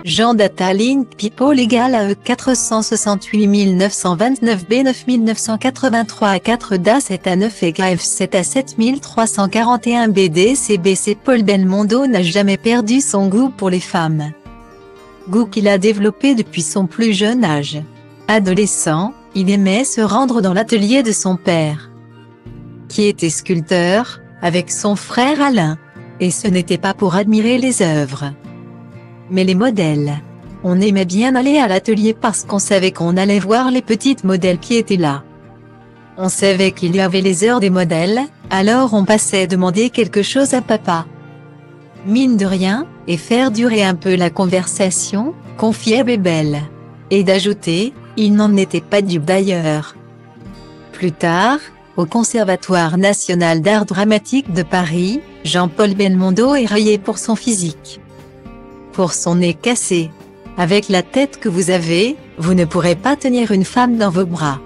Jean Data Link People égale à E 468 929 B 9983 à 4 DA 7 à 9 égale F 7 à 7341 BD CBC. Paul Belmondo n'a jamais perdu son goût pour les femmes. Goût qu'il a développé depuis son plus jeune âge. Adolescent, il aimait se rendre dans l'atelier de son père, qui était sculpteur, avec son frère Alain. Et ce n'était pas pour admirer les œuvres, mais les modèles. On aimait bien aller à l'atelier parce qu'on savait qu'on allait voir les petites modèles qui étaient là. On savait qu'il y avait les heures des modèles, alors on passait demander quelque chose à papa. Mine de rien, et faire durer un peu la conversation, confiait Bébel. Et d'ajouter, il n'en était pas dupe d'ailleurs. Plus tard, au Conservatoire national d'art dramatique de Paris, Jean-Paul Belmondo est rayé pour son physique. Pour son nez cassé. Avec la tête que vous avez, vous ne pourrez pas tenir une femme dans vos bras.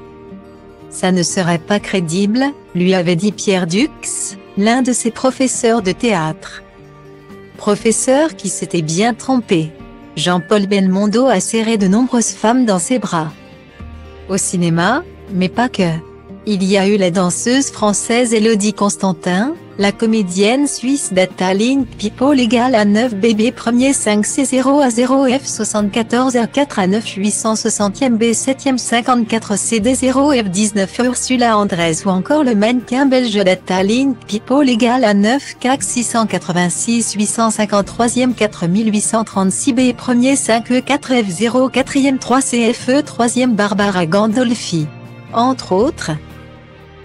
Ça ne serait pas crédible, lui avait dit Pierre Dux, l'un de ses professeurs de théâtre. Professeur qui s'était bien trompé. Jean-Paul Belmondo a serré de nombreuses femmes dans ses bras. Au cinéma, mais pas que. Il y a eu la danseuse française Élodie Constantin, la comédienne suisse Data Link People égale à 9 BB 1er 5 C0 à 0 F 74 R4 à 9 860e B 7e 54 CD 0 F 19 Ursula Andrés ou encore le mannequin belge Data Link People égale à 9 CAC 686 853e 4836 B 1er 5 E 4 F 0 4e 3 CFE 3e Barbara Gandolfi. Entre autres.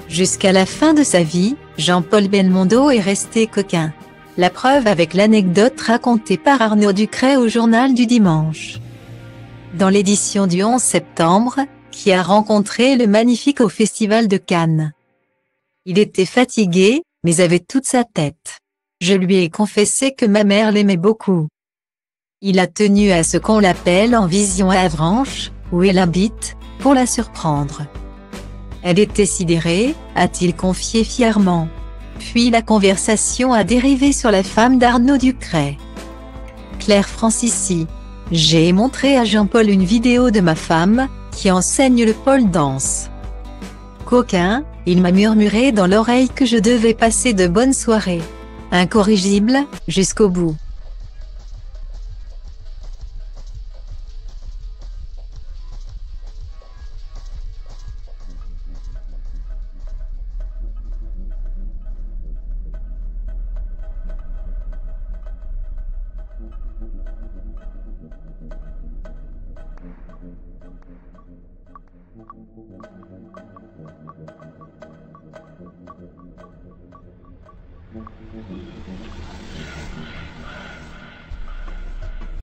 Jusqu'à la fin de sa vie, Jean-Paul Belmondo est resté coquin. La preuve avec l'anecdote racontée par Arnaud Ducret au Journal du Dimanche. Dans l'édition du 11 septembre, qui a rencontré le Magnifique au Festival de Cannes. Il était fatigué, mais avait toute sa tête. Je lui ai confessé que ma mère l'aimait beaucoup. Il a tenu à ce qu'on l'appelle en vision à Avranches, où elle habite, pour la surprendre. Elle était sidérée, a-t-il confié fièrement. Puis la conversation a dérivé sur la femme d'Arnaud Ducret. Claire Francisci. J'ai montré à Jean-Paul une vidéo de ma femme, qui enseigne le pole dance. Coquin, il m'a murmuré dans l'oreille que je devais passer de bonnes soirées. Incorrigible, jusqu'au bout.